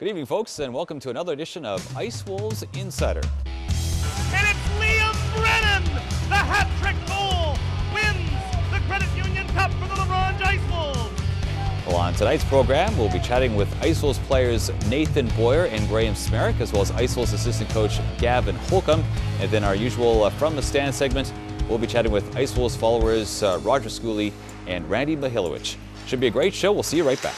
Good evening, folks, and welcome to another edition of Ice Wolves Insider. And it's Liam Brennan, the hat-trick goal, wins the Credit Union Cup for the LaGrange Ice Wolves. Well, on tonight's program, we'll be chatting with Ice Wolves players Nathan Boyer and Graham Smerek, as well as Ice Wolves assistant coach Gavin Holcomb. And then our usual From the Stand segment, we'll be chatting with Ice Wolves followers Roger Schooley and Randy Mihilewicz. Should be a great show. We'll see you right back.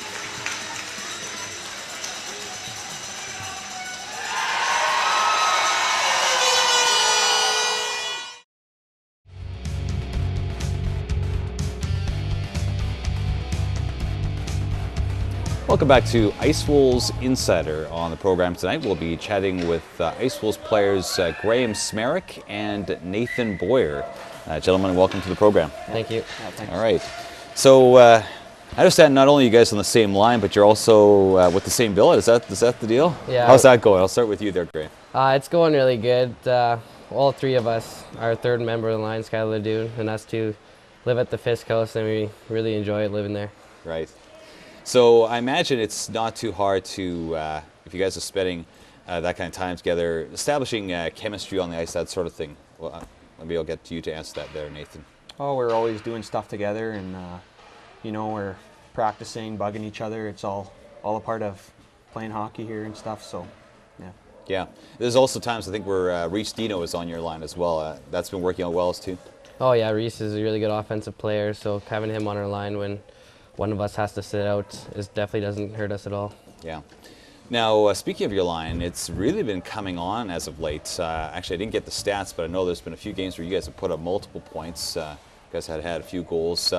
Welcome back to Ice Wolves Insider. On the program tonight, we'll be chatting with Ice Wolves players Graham Smerek and Nathan Boyer. Gentlemen, welcome to the program. Thank you. All right. So I understand not only you guys on the same line, but you're also with the same billet. Is that the deal? Yeah. How's that going? I'll start with you there, Graham. It's going really good. All three of us, our third member of the line, Skylar Dune, and us two live at the Fisk Coast, and we really enjoy living there. Right. So I imagine it's not too hard to, if you guys are spending that kind of time together, establishing chemistry on the ice, that sort of thing. Well, maybe I'll get to you to answer that there, Nathan. Oh, we're always doing stuff together, and we're practicing, bugging each other. It's all a part of playing hockey here and stuff. So, yeah. Yeah. There's also times I think where Reese Dino is on your line as well. That's been working out well as too. Oh yeah, Reese is a really good offensive player, so having him on our line when one of us has to sit out definitely doesn't hurt us at all. Yeah. Now, speaking of your line, it's really been coming on as of late. Actually, I didn't get the stats, but I know there's been a few games where you guys have put up multiple points. You guys had a few goals.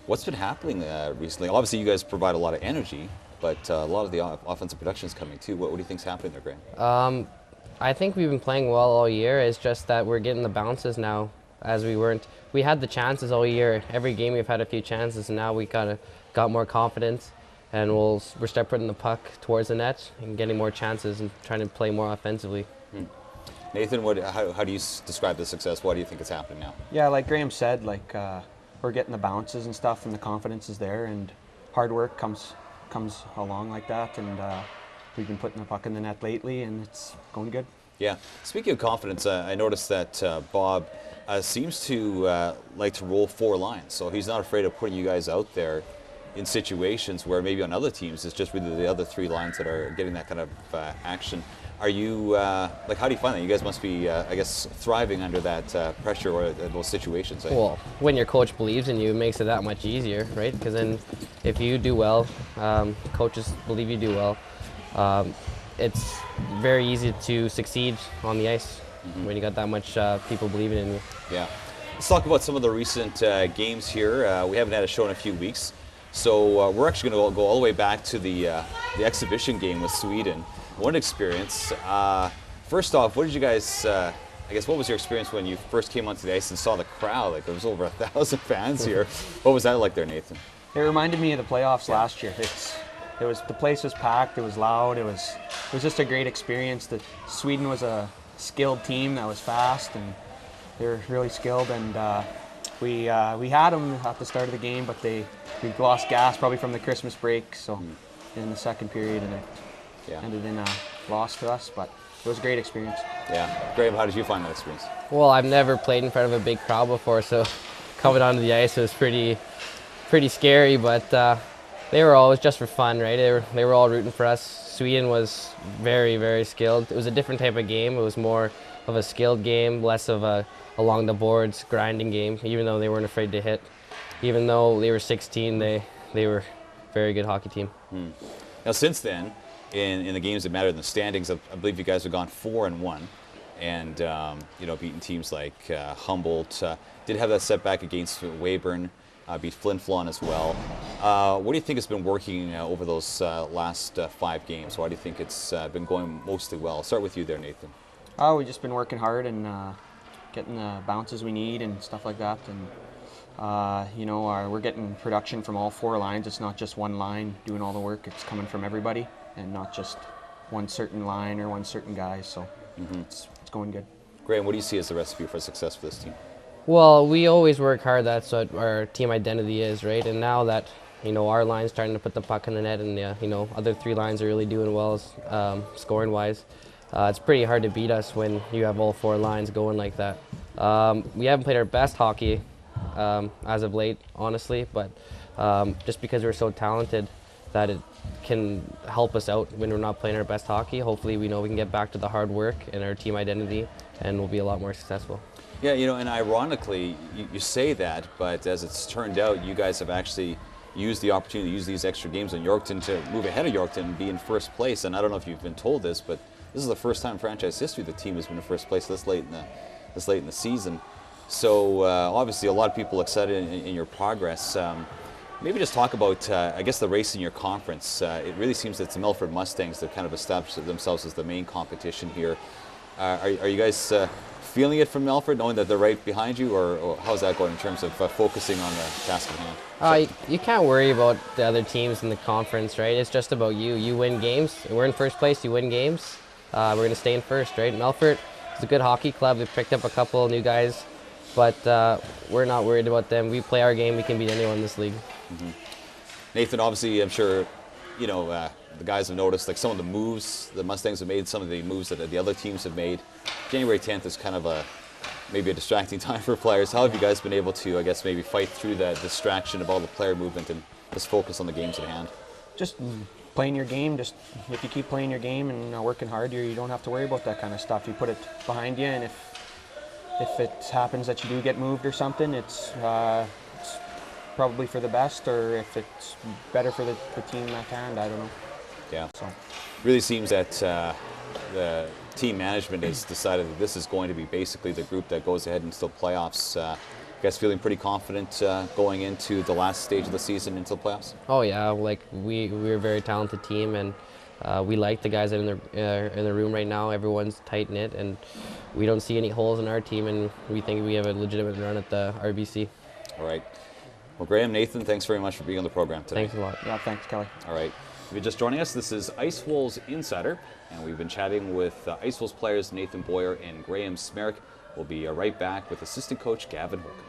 What's been happening recently? Obviously, you guys provide a lot of energy, but a lot of the offensive production is coming too. What do you think's happening there, Graham? I think we've been playing well all year. It's just that we're getting the bounces now, as we weren't. We had the chances all year. Every game we've had a few chances, and now we kind of got more confidence, and we're start putting the puck towards the net and getting more chances and trying to play more offensively. Nathan, how do you describe the success? Why do you think it's happening now? Yeah, like Graham said, we're getting the bounces and stuff, and the confidence is there, and hard work comes along like that, and we've been putting the puck in the net lately, and it's going good. Yeah. Speaking of confidence, I noticed that Bob seems to like to roll four lines, so he's not afraid of putting you guys out there in situations where maybe on other teams it's just really the other three lines that are getting that kind of action. Are you, how do you find that? You guys must be, I guess, thriving under that pressure or those situations. Well, when your coach believes in you, it makes it that much easier, right? Because then if you do well, coaches believe you do well, it's very easy to succeed on the ice when you got that much people believing in you. Yeah. Let's talk about some of the recent games here. We haven't had a show in a few weeks. So we're actually going to go all the way back to the exhibition game with Sweden. What an experience. First off, what did you guys, what was your experience when you first came onto the ice and saw the crowd? Like, there was over 1,000 fans here. What was that like there, Nathan? It reminded me of the playoffs last year. The place was packed, it was loud, it was just a great experience. Sweden was a skilled team that was fast, and they were really skilled, and we had them at the start of the game, but we lost gas probably from the Christmas break, so in the second period, and it ended in a loss to us, but it was a great experience. Yeah. Graham, how did you find that experience? Well, I've never played in front of a big crowd before, so coming onto the ice was pretty scary, but they were always just for fun, right? They were all rooting for us. Sweden was very, very skilled. It was a different type of game. It was more of a skilled game, less of a along the boards grinding game, even though they weren't afraid to hit. Even though they were 16, they were a very good hockey team. Now since then, in the games that matter in the standings, I believe you guys have gone 4-1 and beaten teams like Humboldt. Did have that setback against Weyburn, beat Flin Flon as well. What do you think has been working over those last 5 games? Why do you think it's been going mostly well? I'll start with you there, Nathan. We've just been working hard and getting the bounces we need and stuff like that, and we're getting production from all 4 lines. It's not just one line doing all the work. It's coming from everybody and not just one certain line or one certain guy, so it's going good. Graham, what do you see as the recipe for success for this team? Well, we always work hard. That's what our team identity is, right? And now that our line's starting to put the puck in the net, and other 3 lines are really doing well scoring wise. It's pretty hard to beat us when you have all 4 lines going like that. We haven't played our best hockey as of late, honestly, but just because we're so talented that it can help us out when we're not playing our best hockey. Hopefully we know we can get back to the hard work and our team identity, and we'll be a lot more successful. Yeah, and ironically, you say that, but as it's turned out, you guys have actually used the opportunity to use these extra games on Yorkton to move ahead of Yorkton and be in first place. And I don't know if you've been told this, but this is the first time in franchise history the team has been in first place this late in the season. So obviously a lot of people excited in your progress. Maybe just talk about, I guess, the race in your conference. It really seems that it's the Milford Mustangs that kind of established themselves as the main competition here. Are you guys feeling it from Milford, knowing that they're right behind you, or how's that going in terms of focusing on the task at hand? You can't worry about the other teams in the conference, right? It's just about you. You win games. We're in first place. You win games. We're going to stay in first, right? Milford is a good hockey club. They've picked up a couple of new guys, but we're not worried about them. We play our game. We can beat anyone in this league. Mm-hmm. Nathan, obviously, I'm sure the guys have noticed like some of the moves the Mustangs have made, some of the moves that the other teams have made. January 10th is kind of maybe a distracting time for players. How have you guys been able to, I guess, maybe fight through that distraction of all the player movement and just focus on the games at hand? Just playing your game. Just if you keep playing your game and working hard, you don't have to worry about that kind of stuff. You put it behind you, and if it happens that you do get moved or something, it's probably for the best, or if it's better for the team at hand, I don't know. Yeah. So really seems that the team management has decided that this is going to be basically the group that goes ahead and still playoffs. You guys feeling pretty confident going into the last stage of the season into the playoffs? Oh yeah, like we're a very talented team, and we like the guys that are in the room right now. Everyone's tight knit, and we don't see any holes in our team, and we think we have a legitimate run at the RBC. All right. Well, Graham, Nathan, thanks very much for being on the program today. Thanks a lot. Yeah, thanks, Kelly. All right. If you're just joining us, this is Ice Wolves Insider, and we've been chatting with Ice Wolves players Nathan Boyer and Graham Smerek. We'll be right back with assistant coach Gavin Holcomb.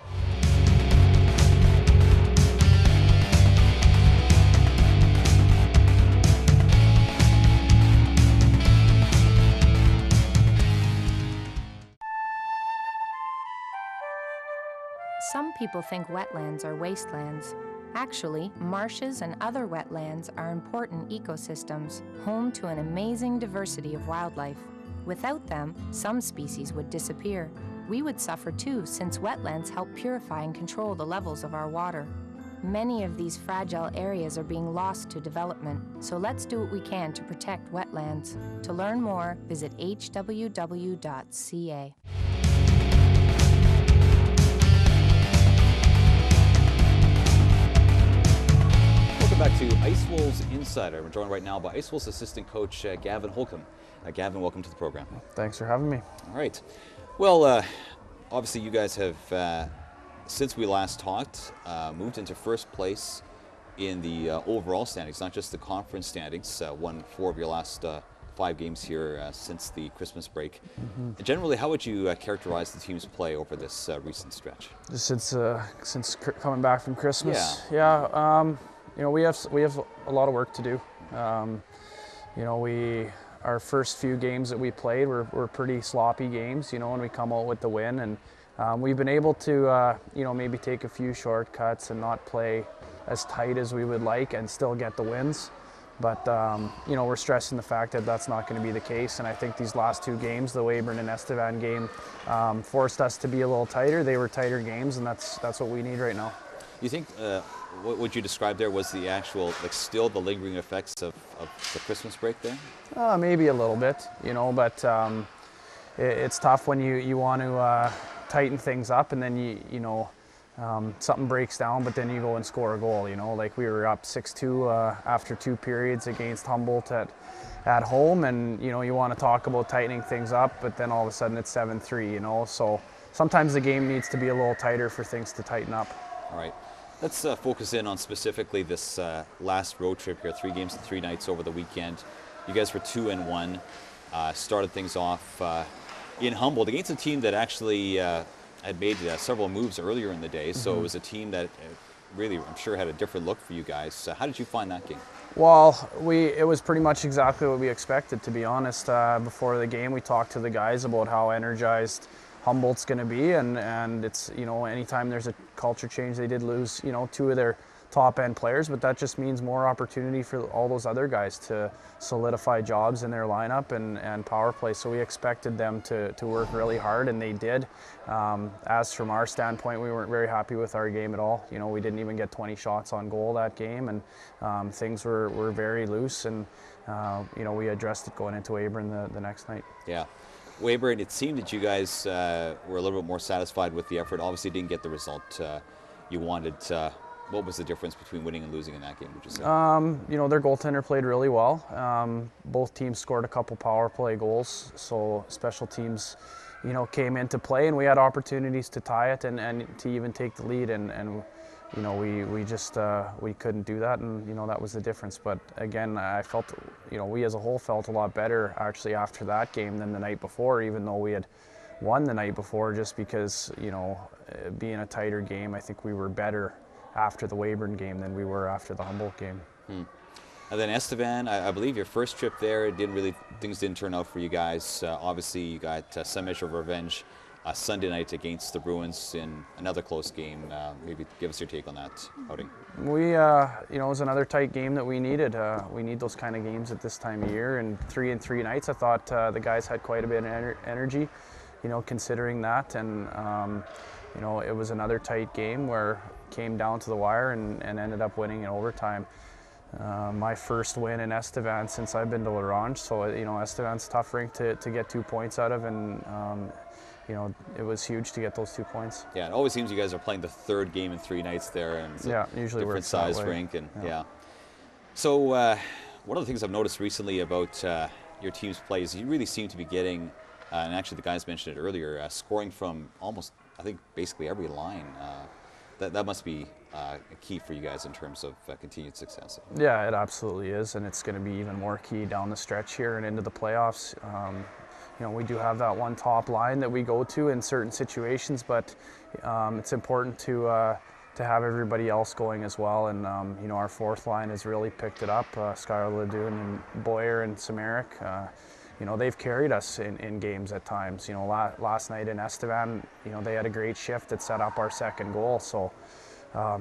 Some people think wetlands are wastelands. Actually, marshes and other wetlands are important ecosystems, home to an amazing diversity of wildlife. Without them, some species would disappear. We would suffer too, since wetlands help purify and control the levels of our water. Many of these fragile areas are being lost to development, so let's do what we can to protect wetlands. To learn more, visit hww.ca. Back to Ice Wolves Insider. We're joined right now by Ice Wolves assistant coach Gavin Holcomb. Gavin, welcome to the program. Thanks for having me. All right. Well, obviously you guys have, since we last talked, moved into first place in the overall standings, not just the conference standings. Won 4 of your last 5 games here since the Christmas break. Mm-hmm. Generally, how would you characterize the team's play over this recent stretch? Just since coming back from Christmas. Yeah. We have a lot of work to do. Our first few games that we played were pretty sloppy games, and we come out with the win, and we've been able to maybe take a few shortcuts and not play as tight as we would like and still get the wins. But we're stressing the fact that that's not going to be the case, and I think these last 2 games, the Weyburn and Estevan game, forced us to be a little tighter. They were tighter games, and that's what we need right now. You think what would you describe there was the actual, still the lingering effects of the Christmas break there? Maybe a little bit, but it's tough when you want to tighten things up, and then something breaks down, but then you go and score a goal. Like we were up 6-2 after 2 periods against Humboldt at home, and you want to talk about tightening things up, but then all of a sudden it's 7-3. So sometimes the game needs to be a little tighter for things to tighten up. All right. Let's focus in on specifically this last road trip here, 3 games and 3 nights over the weekend. You guys were 2-1, started things off in Humboldt against a team that actually had made several moves earlier in the day. So it was a team that really, I'm sure, had a different look for you guys. How did you find that game? Well, it was pretty much exactly what we expected, to be honest. Before the game, we talked to the guys about how energized Humboldt's going to be, and it's, you know, anytime there's a culture change, they did lose, you know, 2 of their top end players, but that just means more opportunity for all those other guys to solidify jobs in their lineup and power play. So we expected them to work really hard, and they did. As from our standpoint, we weren't very happy with our game at all. You know, we didn't even get 20 shots on goal that game, and things were very loose, and you know, we addressed it going into Weyburn the next night. Yeah. Weyburn, it seemed that you guys were a little bit more satisfied with the effort. Obviously didn't get the result you wanted. What was the difference between winning and losing in that game, would you say? You know, their goaltender played really well. Both teams scored a couple power play goals, so special teams, you know, came into play, and we had opportunities to tie it and to even take the lead, and you know, we just we couldn't do that, and you know, that was the difference. But again, I felt, you know, we as a whole felt a lot better actually after that game than the night before, even though we had won the night before, just because, you know, being a tighter game, I think we were better after the Weyburn game than we were after the Humboldt game. And then Estevan, I believe your first trip there, things didn't turn out for you guys. Obviously, you got some measure of revenge Sunday night against the Bruins in another close game. Maybe give us your take on that outing. We, you know, it was another tight game that we needed. We need those kind of games at this time of year. And 3 and 3 nights, I thought the guys had quite a bit of energy, you know, considering that. And you know, it was another tight game where it came down to the wire and ended up winning in overtime. My first win in Estevan since I've been to Larange, so you know, Estevan's a tough rink to get 2 points out of, and you know, it was huge to get those 2 points. Yeah, it always seems you guys are playing the third game in 3 nights there, and it's yeah, usually different works that size way. rink, and yeah. So one of the things I've noticed recently about your team's play is you really seem to be getting, and actually the guys mentioned it earlier, scoring from almost, I think, basically every line. That must be a key for you guys in terms of continued success. Yeah, it absolutely is, and it's going to be even more key down the stretch here and into the playoffs. You know, we do have that one top line that we go to in certain situations, but it's important to have everybody else going as well. And you know, our fourth line has really picked it up. Skylar Ledoux and Boyer and Smerek. You know, they've carried us in games at times. You know, last night in Estevan, you know, they had a great shift that set up our second goal. So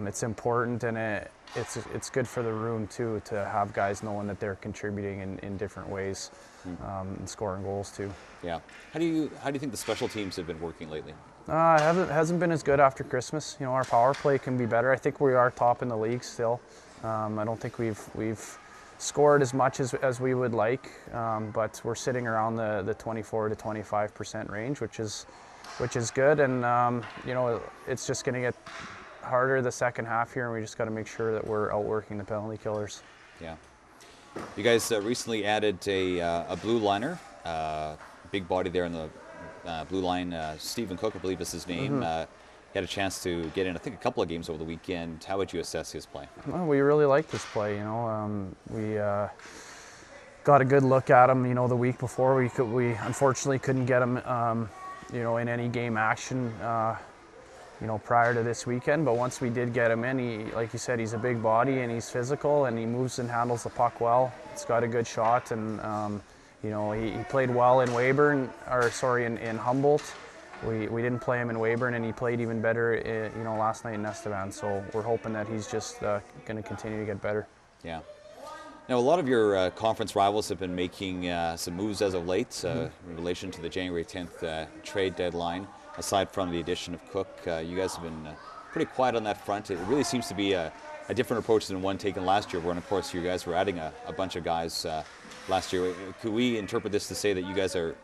it's important, and it's good for the room too to have guys knowing that they're contributing in different ways and scoring goals too. Yeah. How do you think the special teams have been working lately? It hasn't been as good after Christmas. You know, our power play can be better. I think we are top in the league still. I don't think we've scored as much as we would like, but we're sitting around the 24 to 25% range, which is good. And you know, it's just going to get harder the second half here, and we just got to make sure that we're outworking the penalty killers. Yeah. You guys recently added a blue liner, big body there in the blue line. Stephen Cook, I believe is his name. He had a chance to get in, I think, a couple of games over the weekend. How would you assess his play? Well, we really liked his play. You know, we got a good look at him. You know, the week before we unfortunately couldn't get him. You know, in any game action. You know, prior to this weekend, but once we did get him in, he, like you said, he's a big body and he's physical and he moves and handles the puck well. He's got a good shot, and you know, he played well in Weyburn, or sorry, in Humboldt. We didn't play him in Weyburn, and he played even better, you know, last night in Estevan. So we're hoping that he's just going to continue to get better. Yeah. Now, a lot of your conference rivals have been making some moves as of late in relation to the January 10th trade deadline. Aside from the addition of Cook, you guys have been pretty quiet on that front. It really seems to be a different approach than one taken last year, when, of course, you guys were adding a bunch of guys last year. Could we interpret this to say that you guys are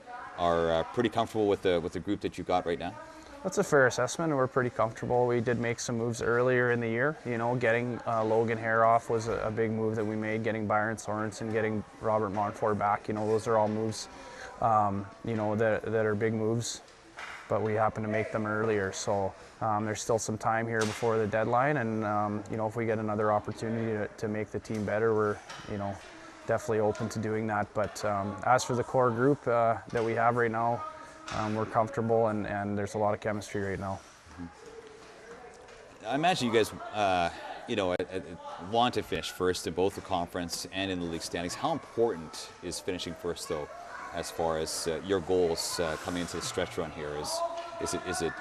pretty comfortable with the group that you've got right now? That's a fair assessment. We're pretty comfortable. We did make some moves earlier in the year. You know, getting Logan Haroff was a big move that we made. Getting Byron Sorensen, getting Robert Montfort back. You know, those are all moves. You know, that are big moves. But we happen to make them earlier, so there's still some time here before the deadline, and you know, if we get another opportunity to make the team better, we're, you know, definitely open to doing that. But as for the core group that we have right now, we're comfortable, and there's a lot of chemistry right now. I imagine you guys, want to finish first in both the conference and in the league standings. How important is finishing first, though, as far as your goals coming into the stretch run here? Is it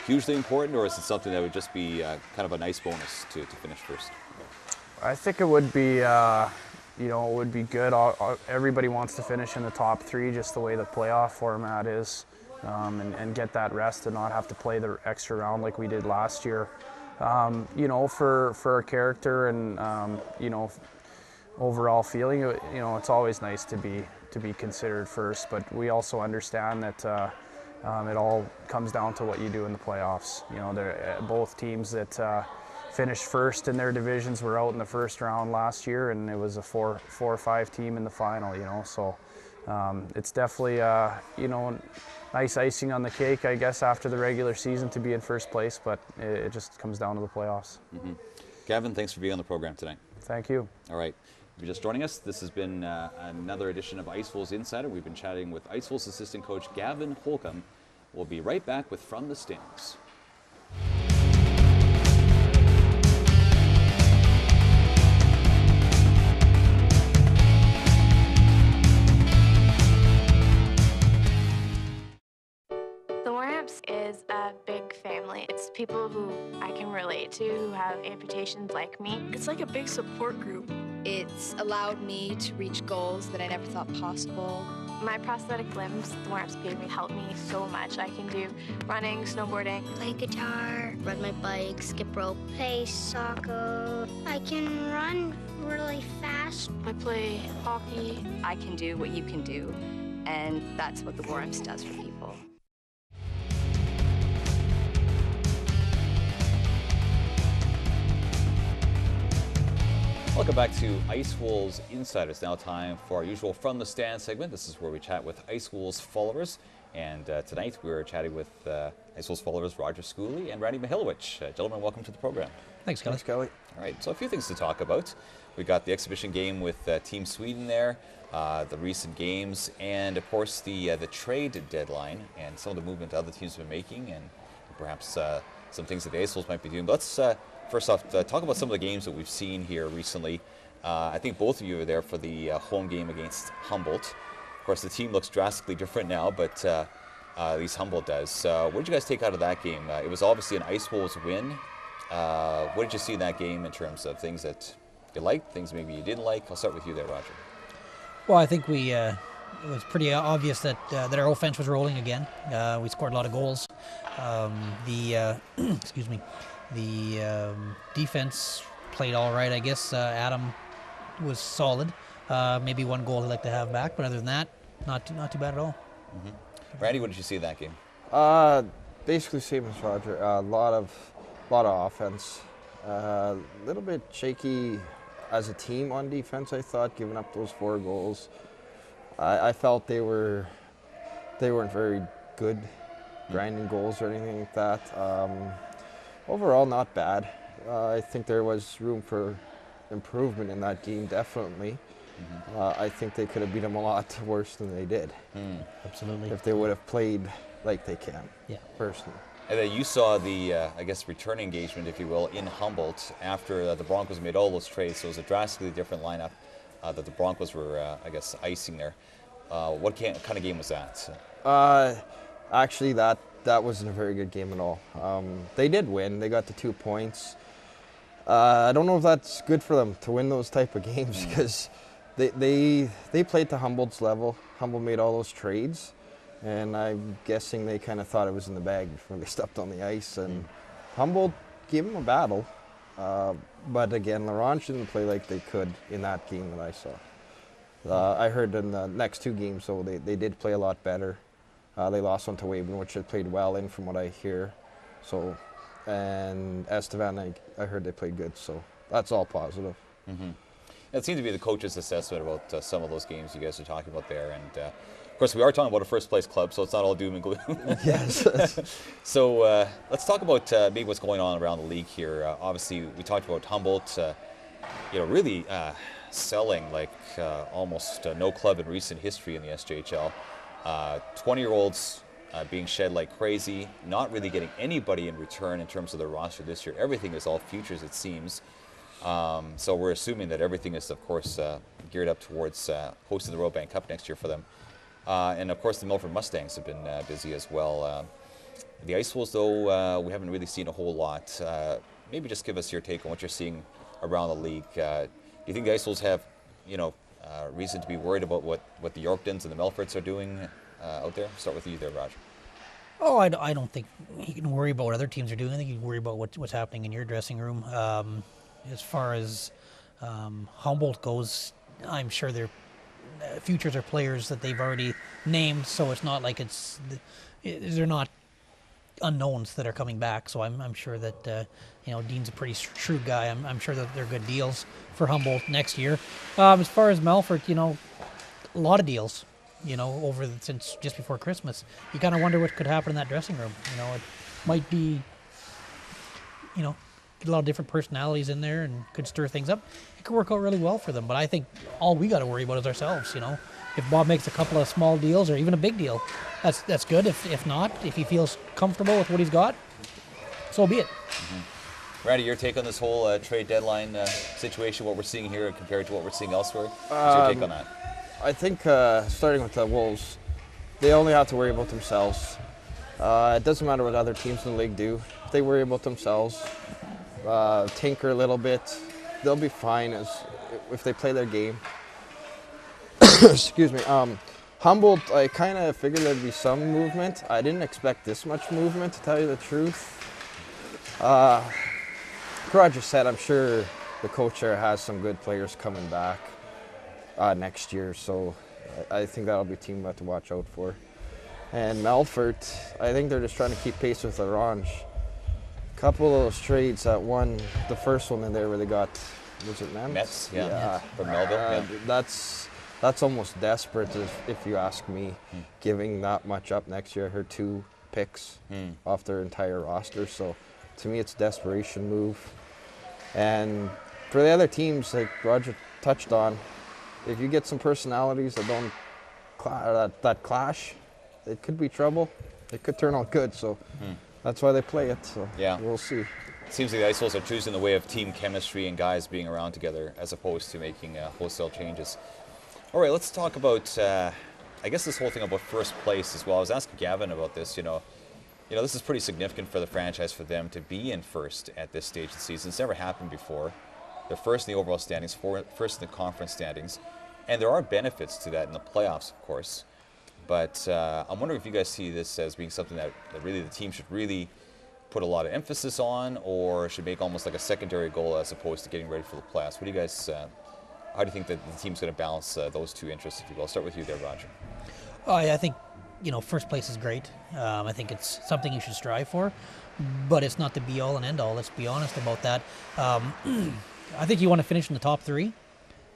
hugely important, or is it something that would just be kind of a nice bonus to finish first? I think it would be, it would be good. Everybody wants to finish in the top 3, just the way the playoff format is, and get that rest and not have to play the extra round like we did last year. For our character and overall feeling, it's always nice to be considered first. But we also understand that it all comes down to what you do in the playoffs. Both teams that finished first in their divisions were out in the first round last year, and it was a 4 or 5 team in the final. So it's definitely nice icing on the cake, I guess, after the regular season to be in first place, but it just comes down to the playoffs. Mm-hmm. Gavin, thanks for being on the program tonight. Thank you. All right. If you're just joining us, this has been another edition of Ice Wolves Insider. We've been chatting with Ice Wolves assistant coach Gavin Holcomb. We'll be right back with From the Stands. Is a big family. It's people who I can relate to who have amputations like me. It's like a big support group. It's allowed me to reach goals that I never thought possible. My prosthetic limbs, the Warm-Ups gave me, helped me so much. I can do running, snowboarding, play guitar, ride my bike, skip rope, play soccer. I can run really fast. I play hockey. I can do what you can do, and that's what the Warm-Ups does for people. Welcome back to Ice Wolves Insider. It's now time for our usual From the Stand segment. This is where we chat with Ice Wolves followers. And tonight we're chatting with Ice Wolves followers Roger Schooley and Randy Mihilewicz. Gentlemen, welcome to the program. Thanks, Kelly. Thanks, Kelly. All right, so a few things to talk about. We got the exhibition game with Team Sweden there, the recent games, and of course the trade deadline and some of the movement other teams have been making, and perhaps some things that the Ice Wolves might be doing. But let's first off, talk about some of the games that we've seen here recently. I think both of you were there for the home game against Humboldt. Of course, the team looks drastically different now, but at least Humboldt does. What did you guys take out of that game? It was obviously an Ice Wolves win. What did you see in that game in terms of things that you liked, things maybe you didn't like? I'll start with you there, Roger. Well, I think it was pretty obvious that our offense was rolling again. We scored a lot of goals. The defense played all right, I guess. Adam was solid. Maybe one goal he'd like to have back, but other than that, not too bad at all. Mm-hmm. Randy, what did you see in that game? Basically same as Roger. A lot of offense. A little bit shaky as a team on defense, I thought, giving up those 4 goals. I felt they weren't very good grinding goals or anything like that. Overall, not bad. I think there was room for improvement in that game, definitely. Mm-hmm. I think they could have beat them a lot worse than they did. Absolutely. If they would have played like they can, personally. And then you saw the, return engagement, if you will, in Humboldt after the Broncos made all those trades. So it was a drastically different lineup that the Broncos were, icing there. What kind of game was that? Actually, that wasn't a very good game at all. They did win. They got the 2 points. I don't know if that's good for them to win those type of games because they played to Humboldt's level. Humboldt made all those trades, and I'm guessing they kind of thought it was in the bag before they stepped on the ice. And Humboldt gave them a battle. But again, Laurent didn't play like they could in that game that I saw. I heard in the next 2 games, so they did play a lot better. They lost one to Weyburn, which they played well in from what I hear. So, and Estevan, I heard they played good, so that's all positive. Mm-hmm. It seemed to be the coach's assessment about some of those games you guys are talking about there. And of course, we are talking about a first-place club, so it's not all doom and gloom. Yes. So let's talk about maybe what's going on around the league here. Obviously, we talked about Humboldt, really selling like almost no club in recent history in the SJHL. 20-year-olds being shed like crazy, not really getting anybody in return in terms of the roster this year. Everything is all futures, it seems. So we're assuming that everything is, of course, geared up towards hosting the Robank Cup next year for them. And, of course, the Milford Mustangs have been busy as well. The Ice Wolves, though, we haven't really seen a whole lot. Maybe just give us your take on what you're seeing around the league. Do you think the Ice Wolves have, reason to be worried about what the Yorktons and the Melfords are doing out there? Start with you there, Roger. Oh, I don't think you can worry about what other teams are doing. I think you can worry about what's happening in your dressing room. As far as Humboldt goes, I'm sure their futures are players that they've already named, so it's not like they're not unknowns that are coming back. So I'm sure that Dean's a pretty shrewd guy. I'm sure that they're good deals for Humboldt next year. As far as Melfort, a lot of deals. Since just before Christmas, you kind of wonder what could happen in that dressing room. It might be, get a lot of different personalities in there and could stir things up. It could work out really well for them. But I think all we got to worry about is ourselves. If Bob makes a couple of small deals or even a big deal, that's good. If not, if he feels comfortable with what he's got, so be it. Mm-hmm. Randy, your take on this whole trade deadline situation, what we're seeing here compared to what we're seeing elsewhere? What's your take on that? I think starting with the Wolves, they only have to worry about themselves. It doesn't matter what other teams in the league do. If they worry about themselves, tinker a little bit, they'll be fine if they play their game. Excuse me. Humboldt, I kind of figured there'd be some movement. I didn't expect this much movement, to tell you the truth. Roger said, I'm sure the coach there has some good players coming back next year, so I think that'll be a team to watch out for. And Melfort, I think they're just trying to keep pace with Orange. A couple of those trades, the first one in there where they got, was it Mets? Mets, yeah. From Melville. Yeah. That's almost desperate, if you ask me, giving that much up next year. Her 2 picks off their entire roster, so to me it's a desperation move. And for the other teams, like Roger touched on, if you get some personalities that don't that clash, it could be trouble. It could turn out good, so that's why they play it. So we'll see. It seems like the Ice Wolves are choosing the way of team chemistry and guys being around together as opposed to making wholesale changes. All right, let's talk about, I guess, this whole thing about first place as well. I was asking Gavin about this. This is pretty significant for the franchise for them to be in first at this stage of the season. It's never happened before. They're first in the overall standings, first in the conference standings. And there are benefits to that in the playoffs, of course. But I'm wondering if you guys see this as being something that really the team should really put a lot of emphasis on, or should make almost like a secondary goal as opposed to getting ready for the playoffs. What do you guys, how do you think that the team's going to balance those two interests, if you will? I'll start with you there, Roger. I think, first place is great. I think it's something you should strive for, but it's not the be-all and end-all. Let's be honest about that. I think you want to finish in the top 3.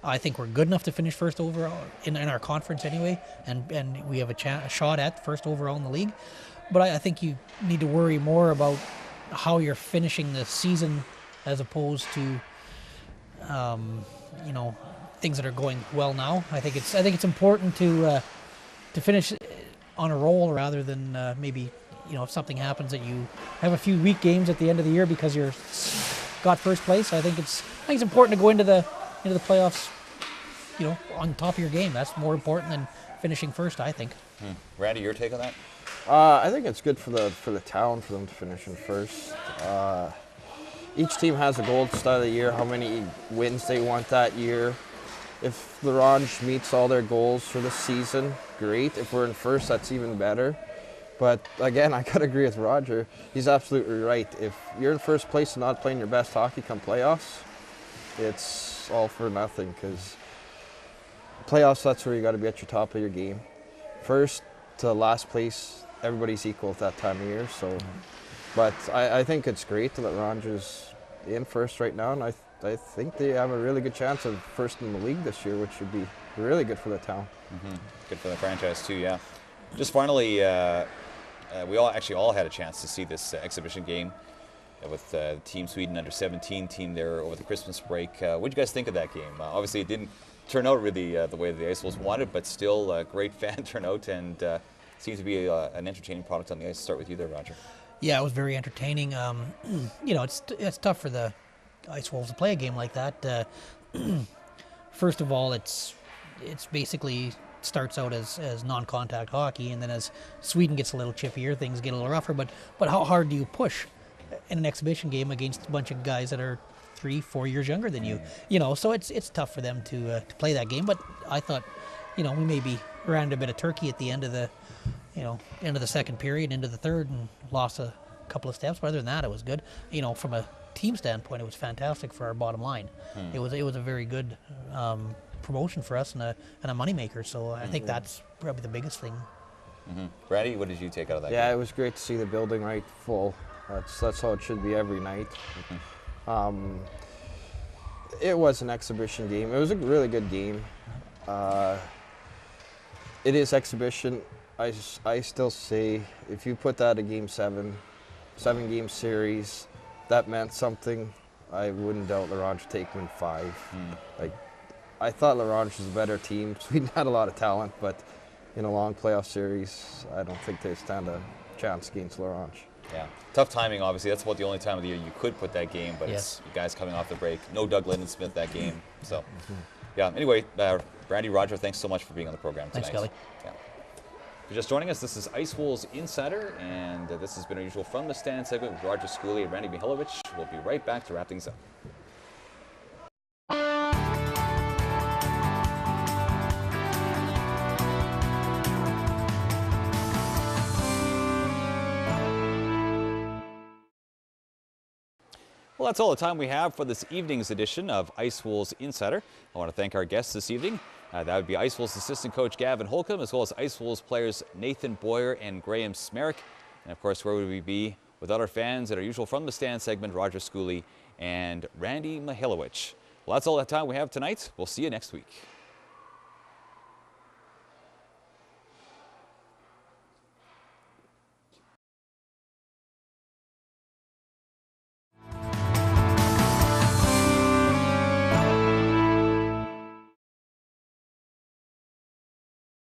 I think we're good enough to finish first overall in our conference anyway, and we have a shot at first overall in the league. But I think you need to worry more about how you're finishing the season as opposed to, things that are going well now. I think it's important to finish on a roll rather than maybe if something happens that you have a few weak games at the end of the year because you're got first place. I think it's important to go into the playoffs, on top of your game. That's more important than finishing first, I think. Randy, your take on that? I think it's good for the town for them to finish in first. Each team has a goal at the start of the year, how many wins they want that year. If the Orange meets all their goals for the season, great. If we're in first, that's even better. But again, I gotta agree with Roger. He's absolutely right. If you're in first place and not playing your best hockey come playoffs, it's all for nothing, because playoffs, that's where you gotta be at your top of your game. First to last place, everybody's equal at that time of year. So, but I think it's great that Orange is in first right now, and I think they have a really good chance of first in the league this year, which would be really good for the town. Good for the franchise too, yeah. Just finally, we all had a chance to see this exhibition game with Team Sweden under-17 team there over the Christmas break. What did you guys think of that game? Obviously, it didn't turn out really the way the Ice Wolves wanted, but still a great fan turnout and seemed to be an entertaining product on the ice. Start with you there, Roger. Yeah, it was very entertaining. You know, it's tough for the Ice Wolves to play a game like that. First of all, it's basically starts out as non-contact hockey, and then as Sweden gets a little chippier, things get a little rougher. But how hard do you push in an exhibition game against a bunch of guys that are 3-4 years younger than you? You know, so it's tough for them to play that game. But I thought, you know, we maybe ran a bit of turkey at the end of the second period, into the third, and lost a couple of steps. But other than that, it was good. You know, from a team standpoint, it was fantastic for our bottom line. It was a very good promotion for us and a moneymaker. So I think that's probably the biggest thing. Randy, what did you take out of that game? Yeah, it was great to see the building right full. That's how it should be every night. It was an exhibition game. It was a really good game. It is exhibition. I still say if you put that a game 7-game series, that meant something. I wouldn't doubt LaRange taking in 5. Like, I thought LaRange was a better team. Sweden had a lot of talent, but in a long playoff series, I don't think they stand a chance against LaRange. Yeah, tough timing, obviously. That's about the only time of the year you could put that game, but it's you guys coming off the break. No Doug Linden-Smith that game. So, yeah, anyway, Randy, Roger, thanks so much for being on the program tonight. Thanks, Kelly. Yeah. If you're just joining us, this is Ice Wolves Insider, and this has been our usual From the Stand segment with Roger Schooley and Randy Mihilewicz. We'll be right back to wrap things up. Well, that's all the time we have for this evening's edition of Ice Wolves Insider. I want to thank our guests this evening. That would be Ice Wolves assistant coach Gavin Holcomb, as well as Ice Wolves players Nathan Boyer and Graham Smerek. And of course, where would we be without our fans at our usual From the Stand segment, Roger Schooley and Randy Mihilewicz. Well, that's all the time we have tonight. We'll see you next week.